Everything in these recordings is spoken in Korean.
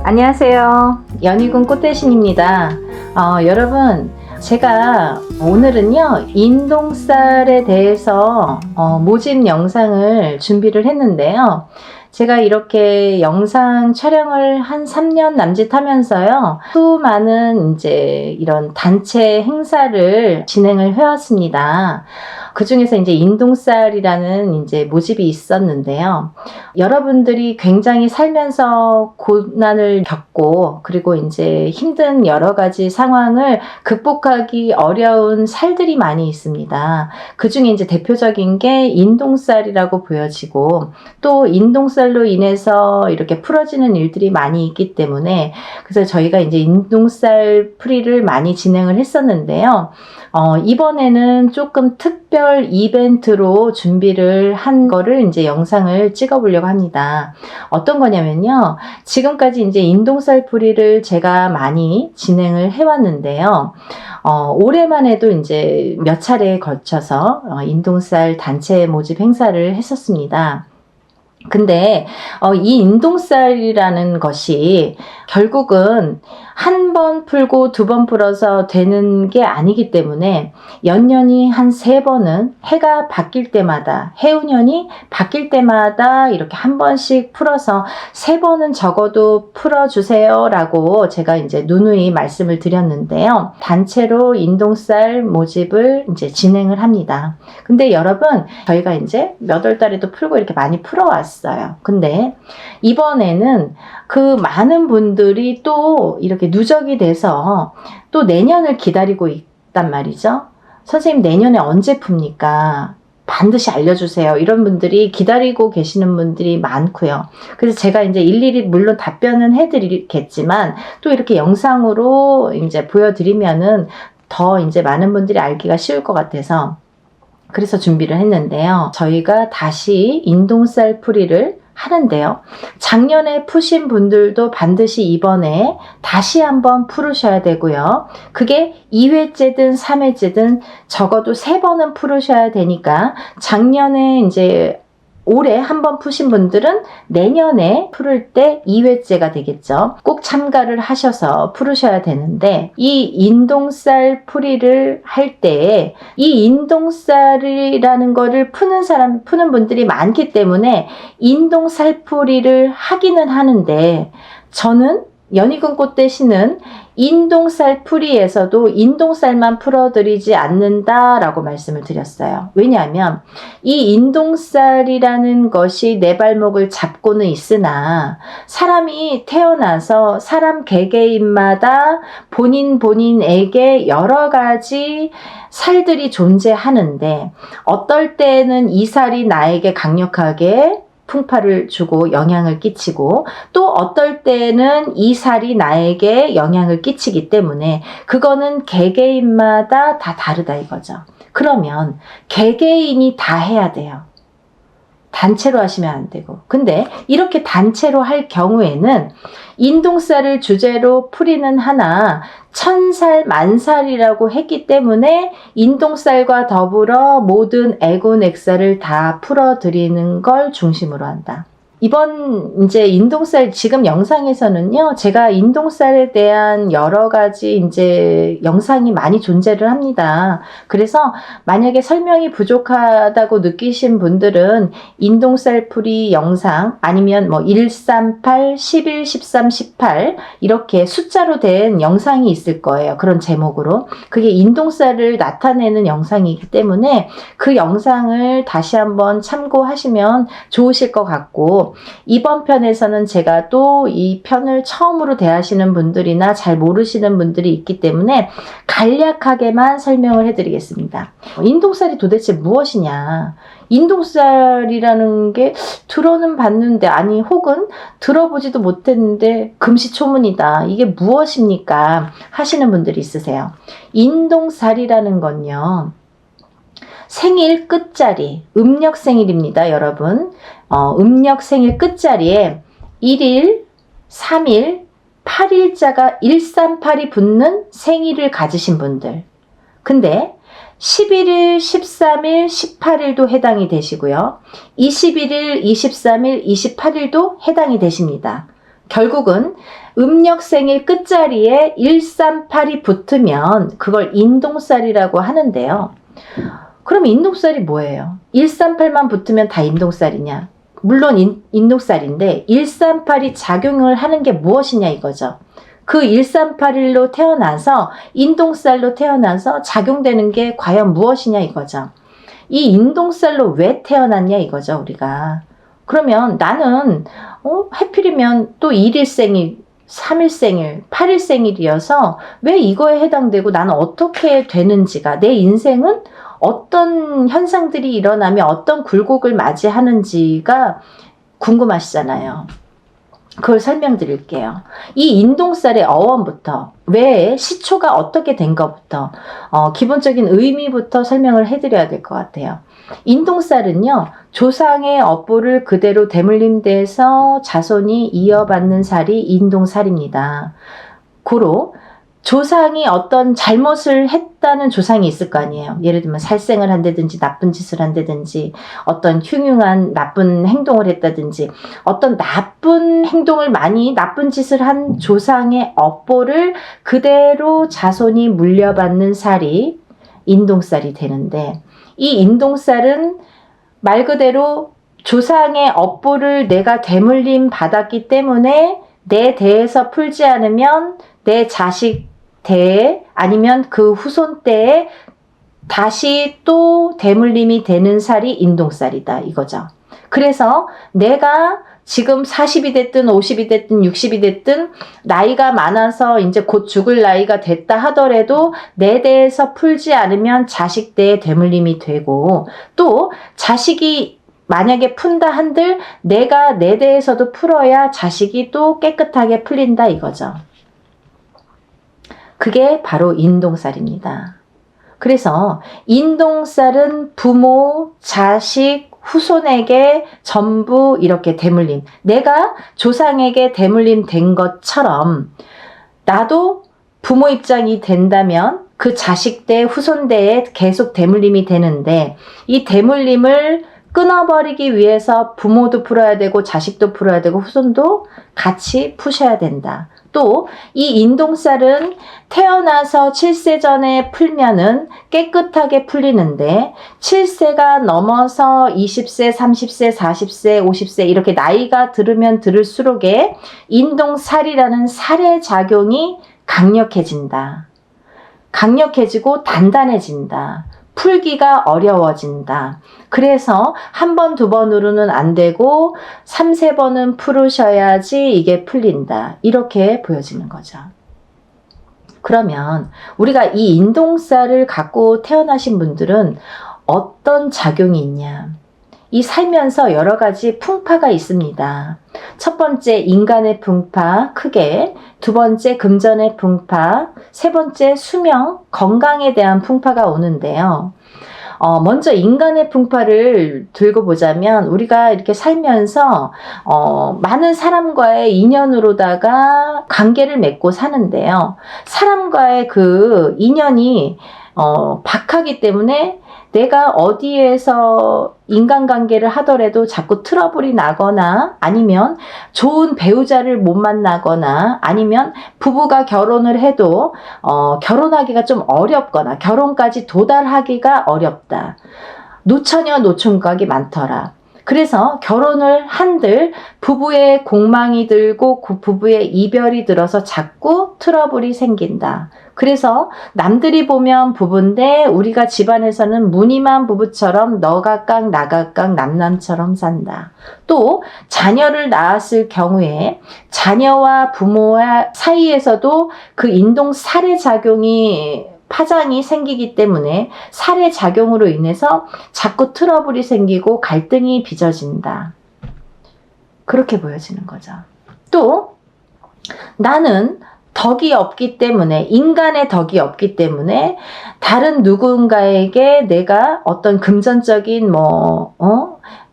안녕하세요. 연희군 꽃대신입니다. 여러분, 제가 오늘은요, 인동쌀에 대해서 모집 영상을 준비를 했는데요. 제가 이렇게 영상 촬영을 한 3년 남짓 하면서요, 수많은 이제 이런 단체 행사를 진행을 해왔습니다. 그 중에서 이제 인동쌀이라는 이제 모집이 있었는데요. 여러분들이 굉장히 살면서 고난을 겪고, 그리고 이제 힘든 여러 가지 상황을 극복하기 어려운 살들이 많이 있습니다. 그 중에 이제 대표적인 게 인동쌀이라고 보여지고, 또 인동쌀로 인해서 이렇게 풀어지는 일들이 많이 있기 때문에, 그래서 저희가 이제 인동쌀 풀이를 많이 진행을 했었는데요. 이번에는 조금 특별 이벤트로 준비를 한 거를 이제 영상을 찍어보려고 합니다. 어떤 거냐면요. 지금까지 이제 인동쌀 풀이를 제가 많이 진행을 해왔는데요. 올해만 해도 이제 몇 차례에 걸쳐서 인동쌀 단체 모집 행사를 했었습니다. 근데 이 인동쌀이라는 것이 결국은 한 번 풀고 두 번 풀어서 되는 게 아니기 때문에 연년이 한 3번은 해가 바뀔 때마다, 해운년이 바뀔 때마다 이렇게 한 번씩 풀어서 3번은 적어도 풀어주세요 라고 제가 이제 누누이 말씀을 드렸는데요. 단체로 인동쌀 모집을 이제 진행을 합니다. 근데 여러분, 저희가 이제 몇 월 달에도 풀고 이렇게 많이 풀어왔어요. 근데 이번에는 그 많은 분들이 또 이렇게 누적이 돼서 또 내년을 기다리고 있단 말이죠. 선생님, 내년에 언제 풉니까? 반드시 알려주세요. 이런 분들이 기다리고 계시는 분들이 많고요. 그래서 제가 이제 일일이 물론 답변은 해드리겠지만 또 이렇게 영상으로 이제 보여드리면은 더 이제 많은 분들이 알기가 쉬울 것 같아서 그래서 준비를 했는데요. 저희가 다시 인동쌀 풀이를 하는데요. 작년에 푸신 분들도 반드시 이번에 다시 한번 풀으셔야 되고요. 그게 2회째든 3회째든 적어도 3번은 풀으셔야 되니까 작년에 이제 올해 한번 푸신 분들은 내년에 풀을 때 2회째가 되겠죠. 꼭 참가를 하셔서 풀으셔야 되는데, 이 인동쌀 풀이를 할 때 이 인동쌀이라는 거를 푸는 분들이 많기 때문에 인동쌀 풀이를 하기는 하는데, 저는 연희군 꽃대신은 인동쌀 풀이에서도 인동쌀만 풀어드리지 않는다라고 말씀을 드렸어요. 왜냐하면 이 인동쌀이라는 것이 내 발목을 잡고는 있으나 사람이 태어나서 사람 개개인마다 본인에게 여러 가지 살들이 존재하는데, 어떨 때는 이 살이 나에게 강력하게 풍파를 주고 영향을 끼치고, 또 어떨 때는 이 살이 나에게 영향을 끼치기 때문에 그거는 개개인마다 다 다르다 이거죠. 그러면 개개인이 다 해야 돼요. 단체로 하시면 안 되고. 근데 이렇게 단체로 할 경우에는 인동쌀을 주제로 풀이는 하나 1000살, 10,000살이라고 했기 때문에 인동쌀과 더불어 모든 애군액살을 다 풀어드리는 걸 중심으로 한다. 이번 이제 인동쌀 지금 영상에서는요, 제가 인동쌀에 대한 여러 가지 이제 영상이 많이 존재를 합니다. 그래서 만약에 설명이 부족하다고 느끼신 분들은 인동쌀 풀이 영상 아니면 뭐 138, 11, 13, 18 이렇게 숫자로 된 영상이 있을 거예요. 그런 제목으로. 그게 인동쌀을 나타내는 영상이기 때문에 그 영상을 다시 한번 참고하시면 좋으실 것 같고, 이번 편에서는 제가 또 이 편을 처음으로 대하시는 분들이나 잘 모르시는 분들이 있기 때문에 간략하게만 설명을 해드리겠습니다. 인동쌀이 도대체 무엇이냐? 인동쌀이라는 게 들어는 봤는데, 아니 혹은 들어보지도 못했는데 금시초문이다. 이게 무엇입니까? 하시는 분들이 있으세요. 인동쌀이라는 건요, 생일 끝자리, 음력 생일입니다, 여러분. 음력 생일 끝자리에 1일, 3일, 8일자가 138이 붙는 생일을 가지신 분들. 근데 11일, 13일, 18일도 해당이 되시고요. 21일, 23일, 28일도 해당이 되십니다. 결국은 음력생일 끝자리에 138이 붙으면 그걸 인동살이라고 하는데요. 그럼 인동살이 뭐예요? 138만 붙으면 다 인동살이냐? 물론 인동살인데 138이 작용을 하는 게 무엇이냐 이거죠. 그 1381로 태어나서 인동살로 태어나서 작용되는 게 과연 무엇이냐 이거죠. 이 인동살로 왜 태어났냐 이거죠 우리가. 그러면 나는 하필이면 또 1일생일, 3일생일, 8일생일이어서 왜 이거에 해당되고 나는 어떻게 되는지가, 내 인생은 어떤 현상들이 일어나면 어떤 굴곡을 맞이하는지가 궁금하시잖아요. 그걸 설명드릴게요. 이 인동살의 어원부터, 왜 시초가 어떻게 된 것부터, 기본적인 의미부터 설명을 해드려야 될 것 같아요. 인동살은요, 조상의 업보를 그대로 대물림돼서 자손이 이어받는 살이 인동살입니다. 고로 조상이 어떤 잘못을 했다는 조상이 있을 거 아니에요. 예를 들면 살생을 한다든지 나쁜 짓을 한다든지 어떤 흉흉한 나쁜 행동을 했다든지 어떤 나쁜 행동을 많이 나쁜 짓을 한 조상의 업보를 그대로 자손이 물려받는 살이 인동살이 되는데, 이 인동살은 말 그대로 조상의 업보를 내가 대물림 받았기 때문에 내 대에서 풀지 않으면 내 자식 대에 아니면 그 후손 때에 다시 또 대물림이 되는 살이 인동살이다 이거죠. 그래서 내가 지금 40이 됐든 50이 됐든 60이 됐든 나이가 많아서 이제 곧 죽을 나이가 됐다 하더라도 내 대에서 풀지 않으면 자식 대에 대물림이 되고, 또 자식이 만약에 푼다 한들 내가 내 대에서도 풀어야 자식이 또 깨끗하게 풀린다 이거죠. 그게 바로 인동살입니다. 그래서 인동살은 부모, 자식, 후손에게 전부 이렇게 대물림, 내가 조상에게 대물림 된 것처럼 나도 부모 입장이 된다면 그 자식 대 후손 대에 계속 대물림이 되는데, 이 대물림을 끊어버리기 위해서 부모도 풀어야 되고 자식도 풀어야 되고 후손도 같이 푸셔야 된다. 또 이 인동살은 태어나서 7세 전에 풀면은 깨끗하게 풀리는데 7세가 넘어서 20세, 30세, 40세, 50세 이렇게 나이가 들으면 들을수록에 인동살이라는 살의 작용이 강력해진다. 강력해지고 단단해진다. 풀기가 어려워진다. 그래서 한 번, 두 번으로는 안 되고 3, 4번은 풀으셔야지 이게 풀린다. 이렇게 보여지는 거죠. 그러면 우리가 이 인동살을 갖고 태어나신 분들은 어떤 작용이 있냐? 이 살면서 여러 가지 풍파가 있습니다. 첫 번째 인간의 풍파 크게, 두 번째 금전의 풍파, 세 번째 수명, 건강에 대한 풍파가 오는데요. 먼저 인간의 풍파를 들고 보자면 우리가 이렇게 살면서 많은 사람과의 인연으로다가 관계를 맺고 사는데요. 사람과의 그 인연이 박하기 때문에 내가 어디에서 인간관계를 하더라도 자꾸 트러블이 나거나 아니면 좋은 배우자를 못 만나거나 아니면 부부가 결혼을 해도 결혼하기가 좀 어렵거나 결혼까지 도달하기가 어렵다. 노처녀 노총각이 많더라. 그래서 결혼을 한들 부부의 공망이 들고 그 부부의 이별이 들어서 자꾸 트러블이 생긴다. 그래서 남들이 보면 부부인데 우리가 집안에서는 무늬만 부부처럼 너가 깡 나가 깡 남남처럼 산다. 또 자녀를 낳았을 경우에 자녀와 부모와 사이에서도 그 인동살의 작용이 파장이 생기기 때문에 살의 작용으로 인해서 자꾸 트러블이 생기고 갈등이 빚어진다. 그렇게 보여지는 거죠. 또 나는 덕이 없기 때문에, 인간의 덕이 없기 때문에 다른 누군가에게 내가 어떤 금전적인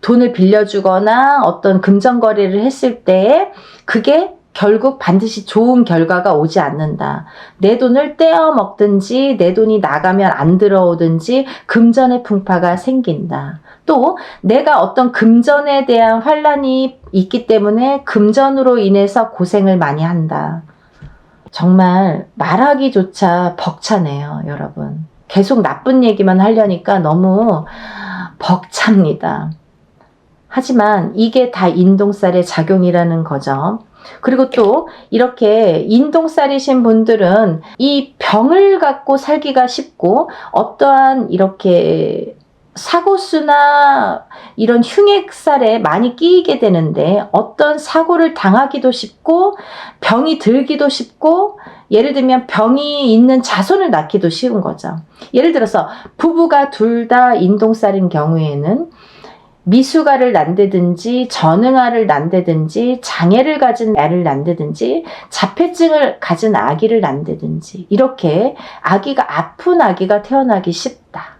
돈을 빌려주거나 어떤 금전거래를 했을 때 그게 결국 반드시 좋은 결과가 오지 않는다. 내 돈을 떼어 먹든지 내 돈이 나가면 안 들어오든지 금전의 풍파가 생긴다. 또 내가 어떤 금전에 대한 환란이 있기 때문에 금전으로 인해서 고생을 많이 한다. 정말 말하기조차 벅차네요, 여러분. 계속 나쁜 얘기만 하려니까 너무 벅찹니다. 하지만 이게 다 인동살의 작용이라는 거죠. 그리고 또 이렇게 인동살이신 분들은 이 병을 갖고 살기가 쉽고 어떠한 이렇게 사고수나 이런 흉액살에 많이 끼이게 되는데 어떤 사고를 당하기도 쉽고 병이 들기도 쉽고 예를 들면 병이 있는 자손을 낳기도 쉬운 거죠. 예를 들어서 부부가 둘 다 인동살인 경우에는 미숙아를 낳는다든지 전응아를 낳는다든지 장애를 가진 애를 낳는다든지 자폐증을 가진 아기를 낳는다든지 이렇게 아픈 아기가 태어나기 쉽다.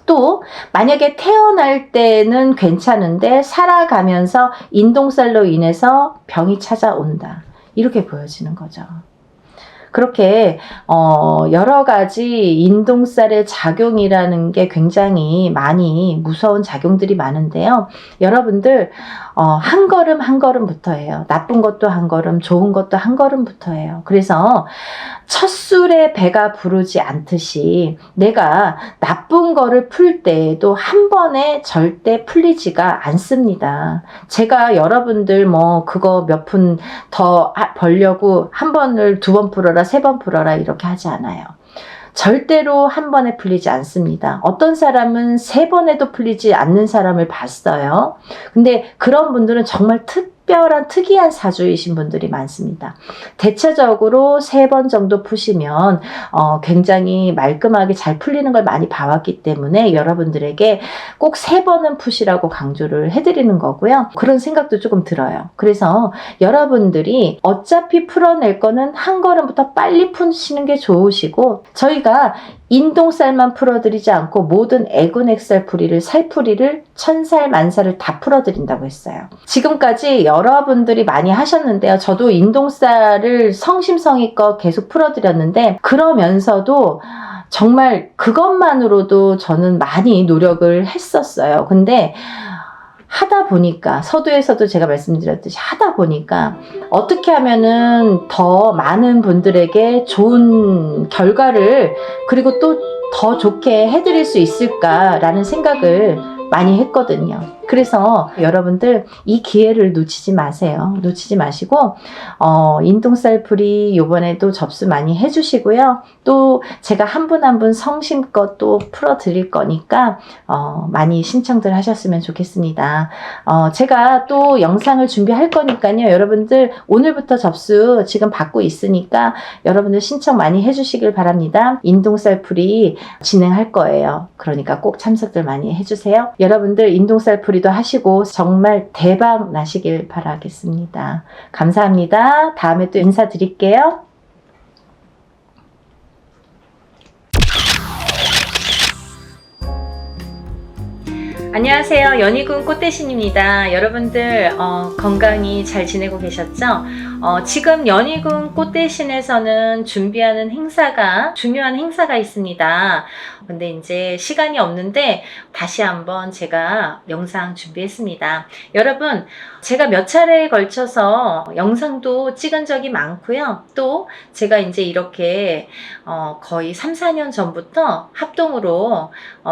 또 만약에 태어날 때는 괜찮은데 살아가면서 인동살로 인해서 병이 찾아온다. 이렇게 보여지는 거죠. 그렇게 여러 가지 인동살의 작용이라는 게 굉장히 많이 무서운 작용들이 많은데요. 여러분들 한 걸음 한 걸음부터 해요. 나쁜 것도 한 걸음, 좋은 것도 한 걸음부터 해요. 그래서 첫 술에 배가 부르지 않듯이 내가 나쁜 거를 풀 때에도 한 번에 절대 풀리지가 않습니다. 제가 여러분들 뭐 그거 몇 푼 더 벌려고 한 번을 두 번 풀어라, 세 번 풀어라 이렇게 하지 않아요. 절대로 한 번에 풀리지 않습니다. 어떤 사람은 세 번에도 풀리지 않는 사람을 봤어요. 근데 그런 분들은 정말 특별한 특이한 사주이신 분들이 많습니다. 대체적으로 세 번 정도 푸시면 굉장히 말끔하게 잘 풀리는 걸 많이 봐왔기 때문에 여러분들에게 꼭 세 번은 푸시라고 강조를 해드리는 거고요. 그런 생각도 조금 들어요. 그래서 여러분들이 어차피 풀어낼 거는 한 걸음부터 빨리 푸시는 게 좋으시고 저희가 인동살만 풀어드리지 않고 모든 애군액살 풀이를 살풀이를 천살 만살을 다 풀어드린다고 했어요. 지금까지 여러분들이 많이 하셨는데요. 저도 인동살을 성심성의껏 계속 풀어드렸는데 그러면서도 정말 그것만으로도 저는 많이 노력을 했었어요. 근데 하다 보니까 서두에서도 제가 말씀드렸듯이 하다 보니까 어떻게 하면은 더 많은 분들에게 좋은 결과를 그리고 또 더 좋게 해드릴 수 있을까라는 생각을 많이 했거든요. 그래서 여러분들 이 기회를 놓치지 마세요. 놓치지 마시고 인동살 풀이 요번에도 접수 많이 해주시고요. 또 제가 한 분 한 분 성심껏 또 풀어드릴 거니까 많이 신청들 하셨으면 좋겠습니다. 제가 또 영상을 준비할 거니까요. 여러분들 오늘부터 접수 지금 받고 있으니까 여러분들 신청 많이 해주시길 바랍니다. 인동살 풀이 진행할 거예요. 그러니까 꼭 참석들 많이 해주세요. 여러분들 인동살 풀이도 하시고 정말 대박 나시길 바라겠습니다. 감사합니다. 다음에 또 인사드릴게요. 안녕하세요. 연희군 꽃대신입니다. 여러분들 건강히 잘 지내고 계셨죠? 지금 연희군 꽃대신에서는 준비하는 행사가 중요한 행사가 있습니다. 근데 이제 시간이 없는데 다시 한번 제가 영상 준비했습니다. 여러분 제가 몇 차례에 걸쳐서 영상도 찍은 적이 많고요. 또 제가 이제 이렇게 거의 3, 4년 전부터 합동으로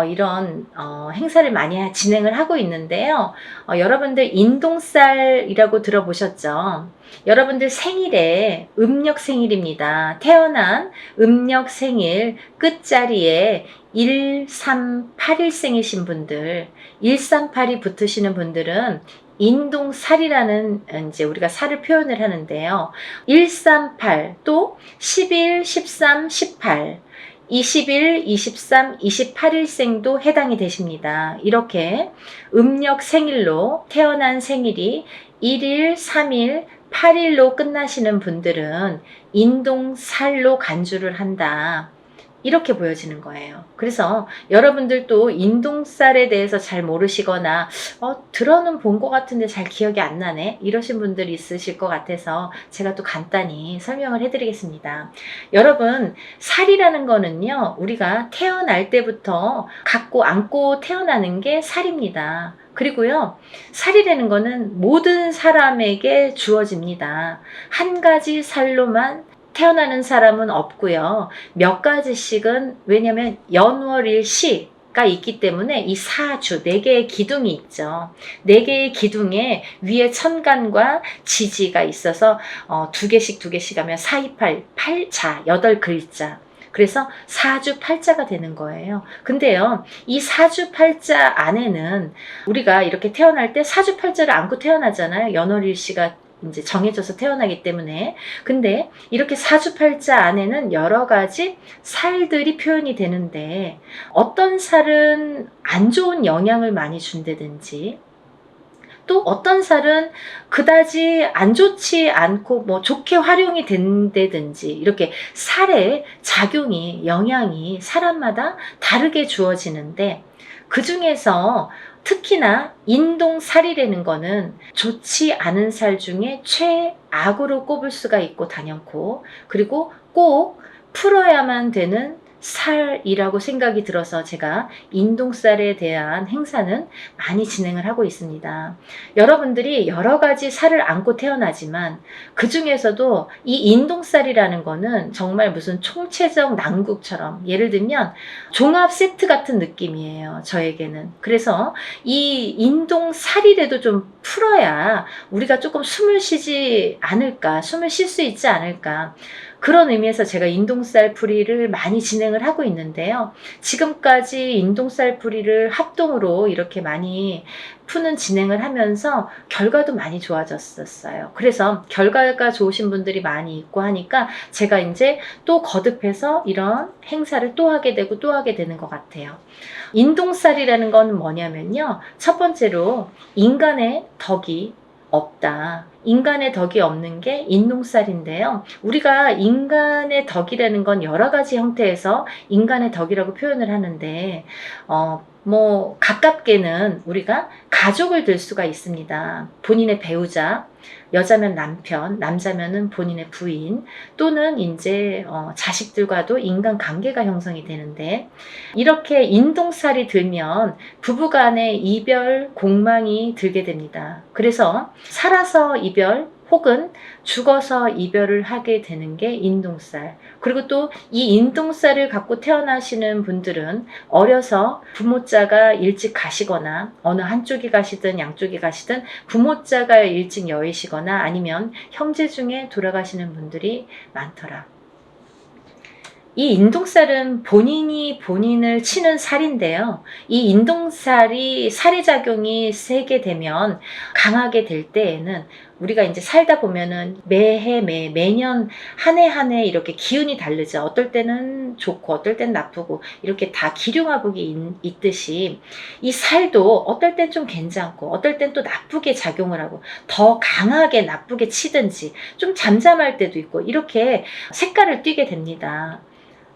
이런 행사를 많이 진행을 하고 있는데요. 여러분들 인동살이라고 들어보셨죠? 여러분들 생일에 음력 생일입니다. 태어난 음력 생일 끝자리에 1381생이신 분들, 138이 붙으시는 분들은 인동살이라는 이제 우리가 살을 표현을 하는데요. 138, 또 11, 13, 18, 21, 23, 28일생도 해당이 되십니다. 이렇게 음력 생일로 태어난 생일이 1일, 3일, 8일로 끝나시는 분들은 인동살로 간주를 한다. 이렇게 보여지는 거예요. 그래서 여러분들도 인동살에 대해서 잘 모르시거나 들어는 본 것 같은데 잘 기억이 안 나네 이러신 분들이 있으실 것 같아서 제가 또 간단히 설명을 해드리겠습니다. 여러분, 살이라는 거는요, 우리가 태어날 때부터 갖고 안고 태어나는 게 살입니다. 그리고요, 살이라는 거는 모든 사람에게 주어집니다. 한 가지 살로만 태어나는 사람은 없고요. 몇 가지씩은, 왜냐면 연월일시가 있기 때문에 이 사주, 4개의 기둥이 있죠. 4개의 기둥에 위에 천간과 지지가 있어서 2개씩 하면 4, 2, 8, 8자, 8글자. 그래서 사주팔자가 되는 거예요. 근데요, 이 사주팔자 안에는 우리가 이렇게 태어날 때 사주팔자를 안고 태어나잖아요. 연월일시가 이제 정해져서 태어나기 때문에. 근데 이렇게 사주팔자 안에는 여러 가지 살들이 표현이 되는데, 어떤 살은 안 좋은 영향을 많이 준다든지, 또 어떤 살은 그다지 안 좋지 않고 뭐 좋게 활용이 된다든지, 이렇게 살의 작용이, 영향이 사람마다 다르게 주어지는데, 그 중에서 특히나 인동살이라는 거는 좋지 않은 살 중에 최악으로 꼽을 수가 있고 당연코, 그리고 꼭 풀어야만 되는 살이라고 생각이 들어서 제가 인동살에 대한 행사는 많이 진행을 하고 있습니다. 여러분들이 여러 가지 살을 안고 태어나지만 그 중에서도 이 인동살이라는 거는 정말 무슨 총체적 난국처럼, 예를 들면 종합 세트 같은 느낌이에요, 저에게는. 그래서 이 인동살이라도 좀 풀어야 우리가 조금 숨을 쉬지 않을까, 숨을 쉴 수 있지 않을까, 그런 의미에서 제가 인동살 풀이를 많이 진행을 하고 있는데요. 지금까지 인동살 풀이를 합동으로 이렇게 많이 푸는 진행을 하면서 결과도 많이 좋아졌었어요. 그래서 결과가 좋으신 분들이 많이 있고 하니까 제가 이제 또 거듭해서 이런 행사를 또 하게 되고 또 하게 되는 것 같아요. 인동살이라는 건 뭐냐면요, 첫 번째로 인간의 덕이 없다. 인간의 덕이 없는 게 인동살인데요. 우리가 인간의 덕이라는 건 여러 가지 형태에서 인간의 덕이라고 표현을 하는데, 가깝게는 우리가 가족을 들 수가 있습니다. 본인의 배우자, 여자면 남편, 남자면은 본인의 부인, 또는 이제 자식들과도 인간 관계가 형성이 되는데, 이렇게 인동살이 들면 부부간의 이별 공망이 들게 됩니다. 그래서 살아서 이별 혹은 죽어서 이별을 하게 되는 게 인동살. 그리고 또 이 인동살을 갖고 태어나시는 분들은 어려서 부모자가 일찍 가시거나, 어느 한쪽이 가시든 양쪽이 가시든 부모자가 일찍 여의시거나 아니면 형제 중에 돌아가시는 분들이 많더라. 이 인동살은 본인이 본인을 치는 살인데요. 이 인동살이 살의 작용이 세게 되면, 강하게 될 때에는 우리가 이제 살다 보면은 매해 매년 한 해 한 해 이렇게 기운이 다르죠. 어떨 때는 좋고 어떨 때는 나쁘고, 이렇게 다 기륭화복이 있듯이 이 살도 어떨 땐 좀 괜찮고 어떨 땐 또 나쁘게 작용을 하고, 더 강하게 나쁘게 치든지 좀 잠잠할 때도 있고, 이렇게 색깔을 띠게 됩니다.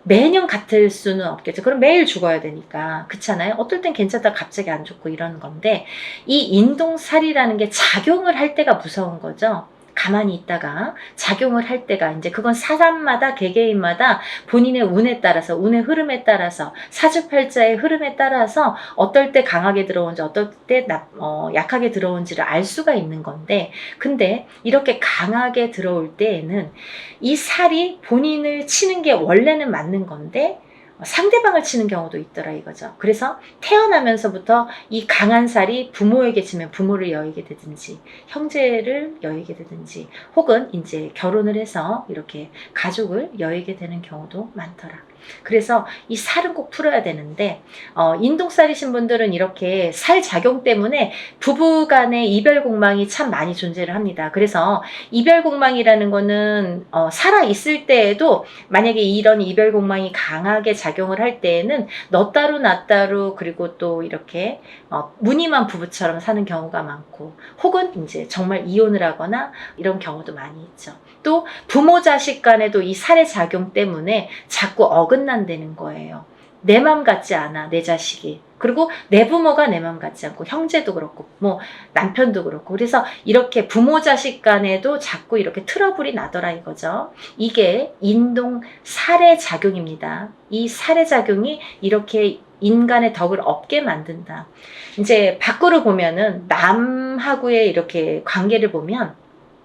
매년 같을 수는 없겠죠. 그럼 매일 죽어야 되니까. 그렇잖아요. 어떨 땐 괜찮다 갑자기 안 좋고 이러는 건데, 이 인동살이라는 게 작용을 할 때가 무서운 거죠. 가만히 있다가 작용을 할 때가, 이제 그건 사람마다 개개인마다 본인의 운에 따라서, 운의 흐름에 따라서, 사주팔자의 흐름에 따라서 어떨 때 강하게 들어온지 어떨 때 약하게 들어온지를 알 수가 있는 건데, 근데 이렇게 강하게 들어올 때에는 이 살이 본인을 치는 게 원래는 맞는 건데 상대방을 치는 경우도 있더라 이거죠. 그래서 태어나면서부터 이 강한 살이 부모에게 치면 부모를 여의게 되든지, 형제를 여의게 되든지, 혹은 이제 결혼을 해서 이렇게 가족을 여의게 되는 경우도 많더라. 그래서 이 살은 꼭 풀어야 되는데, 인동살이신 분들은 이렇게 살 작용 때문에 부부 간의 이별 공망이 참 많이 존재를 합니다. 그래서 이별 공망이라는 거는 살아 있을 때에도 만약에 이런 이별 공망이 강하게 작용을 할 때에는 너 따로 나 따로, 그리고 또 이렇게 무늬만 부부처럼 사는 경우가 많고, 혹은 이제 정말 이혼을 하거나 이런 경우도 많이 있죠. 또 부모 자식 간에도 이 살의 작용 때문에 자꾸 어긋난다는 거예요. 내 맘 같지 않아, 내 자식이. 그리고 내 부모가 내 맘 같지 않고, 형제도 그렇고, 뭐, 남편도 그렇고. 그래서 이렇게 부모 자식 간에도 자꾸 이렇게 트러블이 나더라 이거죠. 이게 인동 살해 작용입니다. 이 살해 작용이 이렇게 인간의 덕을 없게 만든다. 이제 밖으로 보면은 남하고의 이렇게 관계를 보면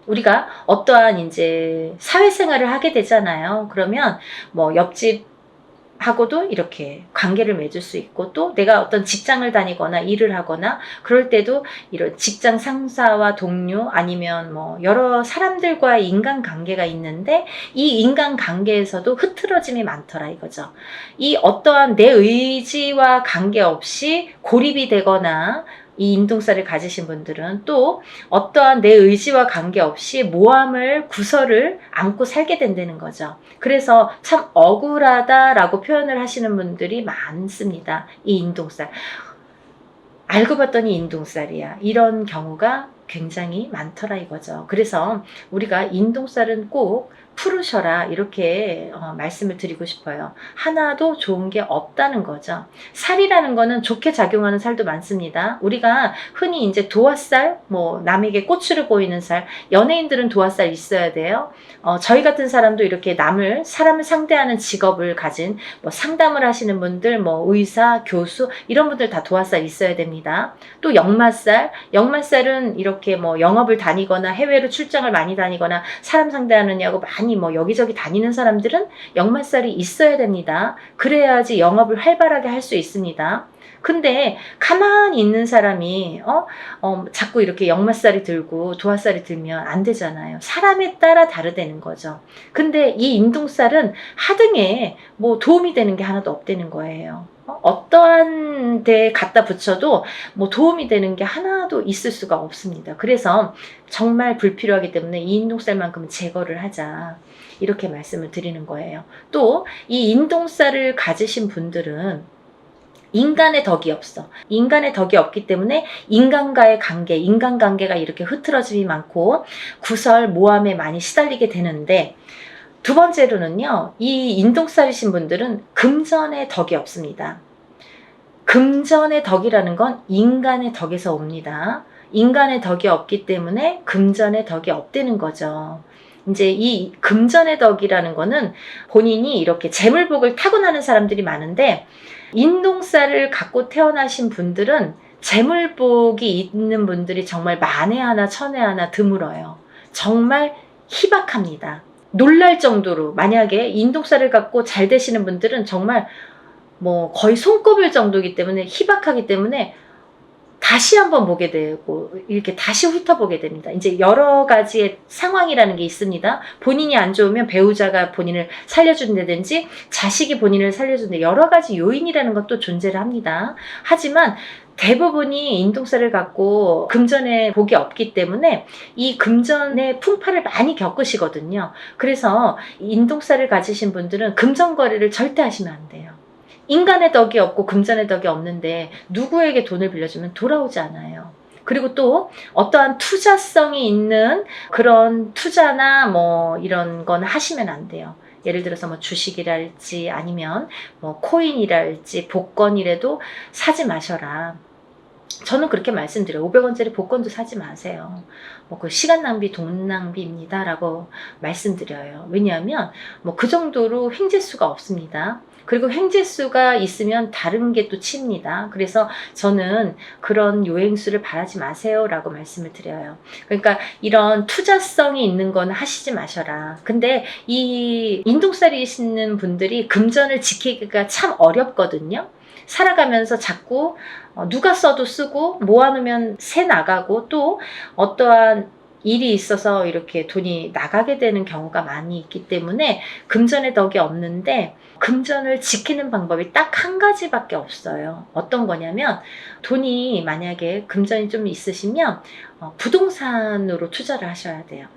우리가 어떠한 이제 사회생활을 하게 되잖아요. 그러면 뭐 옆집 하고도 이렇게 관계를 맺을 수 있고, 또 내가 어떤 직장을 다니거나 일을 하거나 그럴 때도 이런 직장 상사와 동료 아니면 뭐 여러 사람들과의 인간관계가 있는데, 이 인간관계에서도 흐트러짐이 많더라 이거죠. 이 어떠한 내 의지와 관계없이 고립이 되거나, 이 인동살을 가지신 분들은 또 어떠한 내 의지와 관계없이 모함을 구설을 안고 살게 된다는 거죠. 그래서 참 억울하다라고 표현을 하시는 분들이 많습니다. 이 인동살. 알고 봤더니 인동살이야. 이런 경우가 굉장히 많더라 이거죠. 그래서 우리가 인동살은 꼭 풀으셔라 이렇게 말씀을 드리고 싶어요. 하나도 좋은 게 없다는 거죠. 살이라는 거는 좋게 작용하는 살도 많습니다. 우리가 흔히 이제 도화살, 뭐 남에게 꼬추를 보이는 살, 연예인들은 도화살 있어야 돼요. 저희 같은 사람도 이렇게 사람을 상대하는 직업을 가진 뭐 상담을 하시는 분들, 뭐 의사, 교수 이런 분들 다 도화살 있어야 됩니다. 또 역마살은 이렇게 뭐 영업을 다니거나 해외로 출장을 많이 다니거나 사람 상대하느냐고 많이 뭐 여기저기 다니는 사람들은 역마살이 있어야 됩니다. 그래야지 영업을 활발하게 할 수 있습니다. 근데 가만히 있는 사람이 자꾸 이렇게 역마살이 들고 도화살이 들면 안 되잖아요. 사람에 따라 다르다는 거죠. 근데 이 인동살은 하등에 뭐 도움이 되는 게 하나도 없다는 거예요. 어떠한 데에 갖다 붙여도 뭐 도움이 되는 게 하나도 있을 수가 없습니다. 그래서 정말 불필요하기 때문에 이 인동살만큼은 제거를 하자 이렇게 말씀을 드리는 거예요. 또 이 인동살을 가지신 분들은 인간의 덕이 없어. 인간의 덕이 없기 때문에 인간과의 관계, 인간관계가 이렇게 흐트러짐이 많고 구설, 모함에 많이 시달리게 되는데, 두 번째로는요, 이 인동살이신 분들은 금전의 덕이 없습니다. 금전의 덕이라는 건 인간의 덕에서 옵니다. 인간의 덕이 없기 때문에 금전의 덕이 없다는 거죠. 이제 이 금전의 덕이라는 거는 본인이 이렇게 재물복을 타고나는 사람들이 많은데, 인동살을 갖고 태어나신 분들은 재물복이 있는 분들이 정말 만에 하나 천에 하나 드물어요. 정말 희박합니다. 놀랄 정도로, 만약에 인동살을 갖고 잘 되시는 분들은 정말 뭐 거의 손꼽을 정도이기 때문에, 희박하기 때문에 다시 한번 보게 되고 이렇게 다시 훑어보게 됩니다. 이제 여러 가지의 상황이라는 게 있습니다. 본인이 안 좋으면 배우자가 본인을 살려준다든지 자식이 본인을 살려준다, 여러 가지 요인이라는 것도 존재를 합니다. 하지만 대부분이 인동살을 갖고 금전의 복이 없기 때문에 이 금전의 풍파를 많이 겪으시거든요. 그래서 인동살을 가지신 분들은 금전 거래를 절대 하시면 안 돼요. 인간의 덕이 없고 금전의 덕이 없는데 누구에게 돈을 빌려주면 돌아오지 않아요. 그리고 또 어떠한 투자성이 있는 그런 투자나 뭐 이런 건 하시면 안 돼요. 예를 들어서 뭐 주식이랄지 아니면 뭐 코인이랄지 복권이라도 사지 마셔라. 저는 그렇게 말씀드려요. 500원짜리 복권도 사지 마세요. 뭐 그 시간 낭비, 돈 낭비입니다 라고 말씀드려요. 왜냐하면 뭐 그 정도로 횡재수가 없습니다. 그리고 횡재수가 있으면 다른 게 또 칩니다. 그래서 저는 그런 요행수를 바라지 마세요 라고 말씀을 드려요. 그러니까 이런 투자성이 있는 건 하시지 마셔라. 근데 이 인동살이시는 분들이 금전을 지키기가 참 어렵거든요. 살아가면서 자꾸 누가 써도 쓰고 모아놓으면 새 나가고, 또 어떠한 일이 있어서 이렇게 돈이 나가게 되는 경우가 많이 있기 때문에 금전의 덕이 없는데, 금전을 지키는 방법이 딱 한 가지밖에 없어요. 어떤 거냐면, 돈이 만약에 금전이 좀 있으시면 부동산으로 투자를 하셔야 돼요.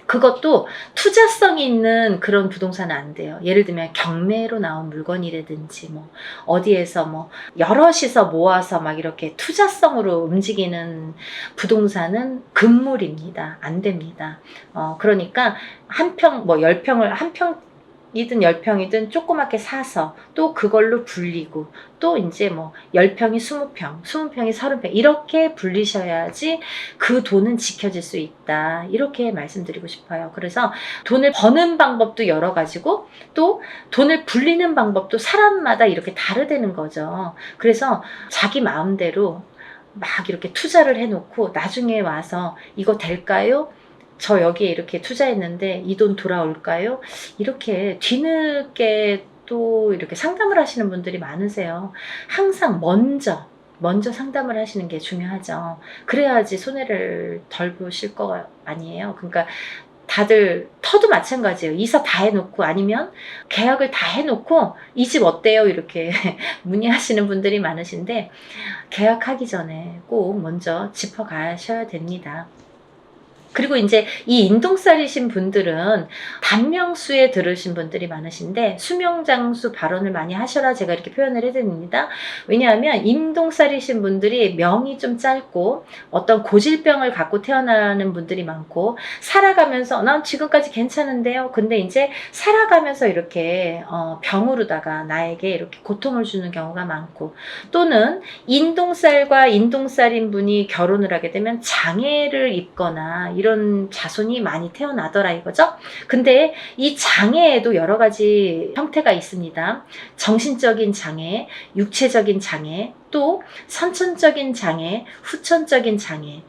그것도 투자성이 있는 그런 부동산은 안 돼요. 예를 들면 경매로 나온 물건이라든지 뭐 어디에서 뭐 여럿이서 모아서 막 이렇게 투자성으로 움직이는 부동산은 금물입니다. 안 됩니다. 그러니까 한 평, 뭐 10평을 한 평 이든 10평이든 조그맣게 사서 또 그걸로 불리고 또 이제 뭐 10평이 20평, 20평이 30평 이렇게 불리셔야지 그 돈은 지켜질 수 있다. 이렇게 말씀드리고 싶어요. 그래서 돈을 버는 방법도 여러 가지고 또 돈을 불리는 방법도 사람마다 이렇게 다르다는 거죠. 그래서 자기 마음대로 막 이렇게 투자를 해놓고 나중에 와서 이거 될까요? 저 여기에 이렇게 투자했는데 이 돈 돌아올까요? 이렇게 뒤늦게 또 이렇게 상담을 하시는 분들이 많으세요. 항상 먼저 상담을 하시는 게 중요하죠. 그래야지 손해를 덜 보실 거 아니에요. 그러니까 다들 터도 마찬가지예요. 이사 다 해놓고 아니면 계약을 다 해놓고 이 집 어때요? 이렇게 문의하시는 분들이 많으신데 계약하기 전에 꼭 먼저 짚어가셔야 됩니다. 그리고 이제 이 인동살이신 분들은 단명수에 들으신 분들이 많으신데 수명장수 발언을 많이 하셔라 제가 이렇게 표현을 해드립니다. 왜냐하면 인동살이신 분들이 명이 좀 짧고 어떤 고질병을 갖고 태어나는 분들이 많고 살아가면서 난 지금까지 괜찮은데요. 근데 이제 살아가면서 이렇게 병으로다가 나에게 이렇게 고통을 주는 경우가 많고 또는 인동살과 인동살인 분이 결혼을 하게 되면 장애를 입거나 이런 자손이 많이 태어나더라 이거죠. 근데 이 장애에도 여러 가지 형태가 있습니다. 정신적인 장애, 육체적인 장애, 또 선천적인 장애, 후천적인 장애.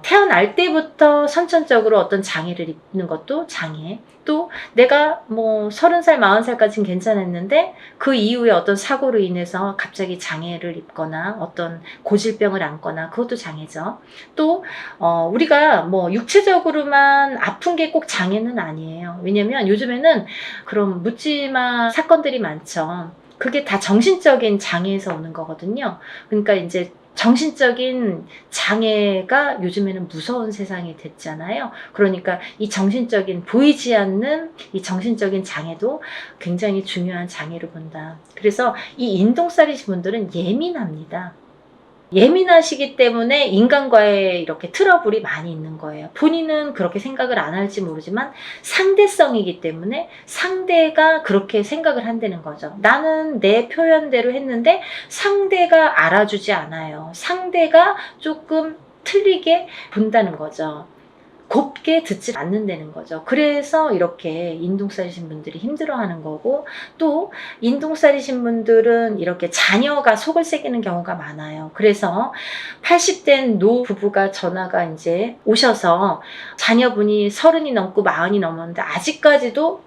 태어날 때부터 선천적으로 어떤 장애를 입는 것도 장애. 또 내가 뭐 30살, 40살까지는 괜찮았는데 그 이후에 어떤 사고로 인해서 갑자기 장애를 입거나 어떤 고질병을 안거나 그것도 장애죠. 또 우리가 뭐 육체적으로만 아픈 게 꼭 장애는 아니에요. 왜냐면 요즘에는 그런 묻지마 사건들이 많죠. 그게 다 정신적인 장애에서 오는 거거든요. 그러니까 이제 정신적인 장애가 요즘에는 무서운 세상이 됐잖아요. 그러니까 이 정신적인 보이지 않는 이 정신적인 장애도 굉장히 중요한 장애로 본다. 그래서 이 인동살이신 분들은 예민합니다. 예민하시기 때문에 인간과의 이렇게 트러블이 많이 있는 거예요. 본인은 그렇게 생각을 안 할지 모르지만 상대성이기 때문에 상대가 그렇게 생각을 한다는 거죠. 나는 내 표현대로 했는데 상대가 알아주지 않아요. 상대가 조금 틀리게 본다는 거죠. 곱게 듣지 않는다는 거죠. 그래서 이렇게 인동살이신 분들이 힘들어하는 거고 또 인동살이신 분들은 이렇게 자녀가 속을 새기는 경우가 많아요. 그래서 80된 노부부가 전화가 이제 오셔서 자녀분이 30이 넘고 40이 넘었는데 아직까지도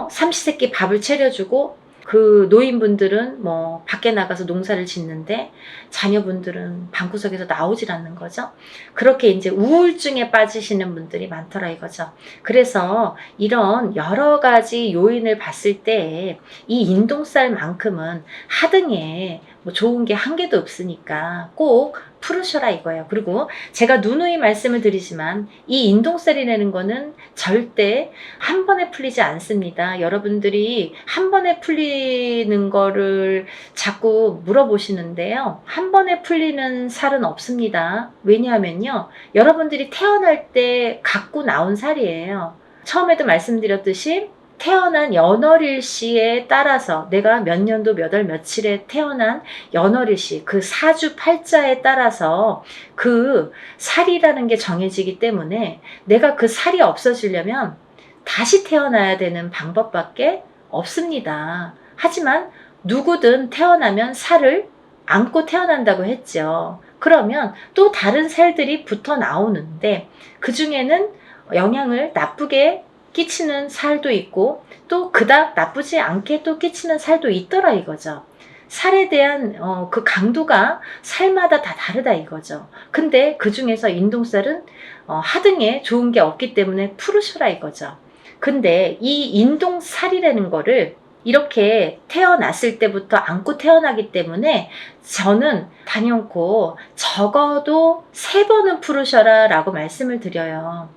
삼시세끼 밥을 차려주고 그 노인분들은 뭐 밖에 나가서 농사를 짓는데 자녀분들은 방구석에서 나오질 않는 거죠. 그렇게 이제 우울증에 빠지시는 분들이 많더라 이거죠. 그래서 이런 여러 가지 요인을 봤을 때 이 인동살만큼은 하등에 뭐 좋은 게 한 개도 없으니까 꼭 풀으셔라 이거예요. 그리고 제가 누누이 말씀을 드리지만 이 인동살이라는 거는 절대 한 번에 풀리지 않습니다. 여러분들이 한 번에 풀리는 거를 자꾸 물어보시는데요. 한 번에 풀리는 살은 없습니다. 왜냐하면요. 여러분들이 태어날 때 갖고 나온 살이에요. 처음에도 말씀드렸듯이 태어난 연월일시에 따라서 내가 몇 년도 몇 월 며칠에 태어난 연월일시 그 사주 팔자에 따라서 그 살이라는 게 정해지기 때문에 내가 그 살이 없어지려면 다시 태어나야 되는 방법밖에 없습니다. 하지만 누구든 태어나면 살을 안고 태어난다고 했죠. 그러면 또 다른 살들이 붙어 나오는데 그 중에는 영향을 나쁘게 끼치는 살도 있고 또 그닥 나쁘지 않게 또 끼치는 살도 있더라 이거죠. 살에 대한 그 강도가 살마다 다 다르다 이거죠. 근데 그 중에서 인동살은 하등에 좋은 게 없기 때문에 풀으셔라 이거죠. 근데 이 인동살이라는 거를 이렇게 태어났을 때부터 안고 태어나기 때문에 저는 단연코 적어도 3번은 풀으셔라 라고 말씀을 드려요.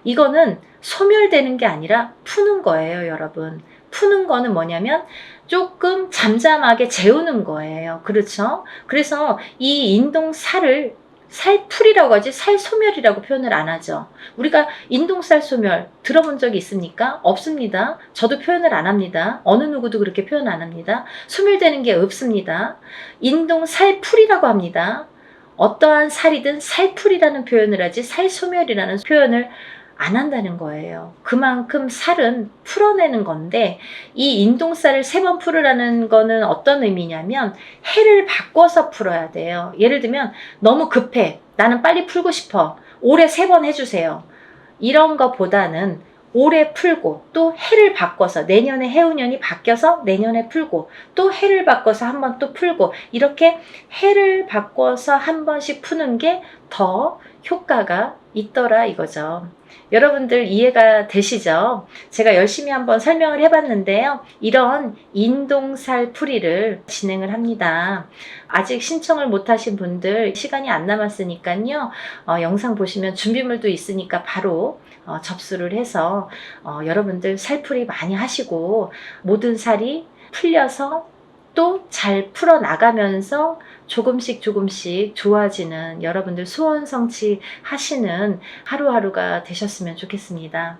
이거는 소멸되는 게 아니라 푸는 거예요, 여러분. 푸는 거는 뭐냐면 조금 잠잠하게 재우는 거예요. 그렇죠? 그래서 이 인동살을 살풀이라고 하지 살소멸이라고 표현을 안 하죠. 우리가 인동살 소멸 들어본 적이 있습니까? 없습니다. 저도 표현을 안 합니다. 어느 누구도 그렇게 표현 안 합니다. 소멸되는 게 없습니다. 인동살풀이라고 합니다. 어떠한 살이든 살풀이라는 표현을 하지 살소멸이라는 표현을 안 한다는 거예요. 그만큼 살은 풀어내는 건데, 이 인동살을 3번 풀으라는 거는 어떤 의미냐면 해를 바꿔서 풀어야 돼요. 예를 들면 너무 급해, 나는 빨리 풀고 싶어, 올해 3번 해주세요, 이런 거보다는 올해 풀고 또 해를 바꿔서 내년에 해운년이 바뀌어서 내년에 풀고 또 해를 바꿔서 한 번 또 풀고, 이렇게 해를 바꿔서 한 번씩 푸는 게 더 효과가 있더라 이거죠. 여러분들 이해가 되시죠? 제가 열심히 한번 설명을 해봤는데요. 이런 인동살 풀이를 진행을 합니다. 아직 신청을 못하신 분들 시간이 안 남았으니까요. 영상 보시면 준비물도 있으니까 바로 접수를 해서 여러분들 살풀이 많이 하시고 모든 살이 풀려서 또 잘 풀어나가면서 조금씩 좋아지는, 여러분들 소원 성취하시는 하루하루가 되셨으면 좋겠습니다.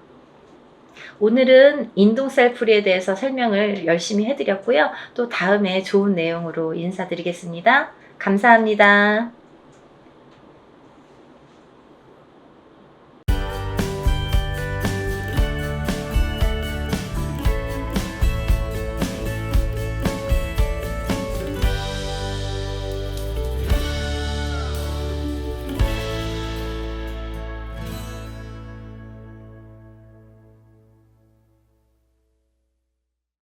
오늘은 인동살 풀이에 대해서 설명을 열심히 해드렸고요. 또 다음에 좋은 내용으로 인사드리겠습니다. 감사합니다.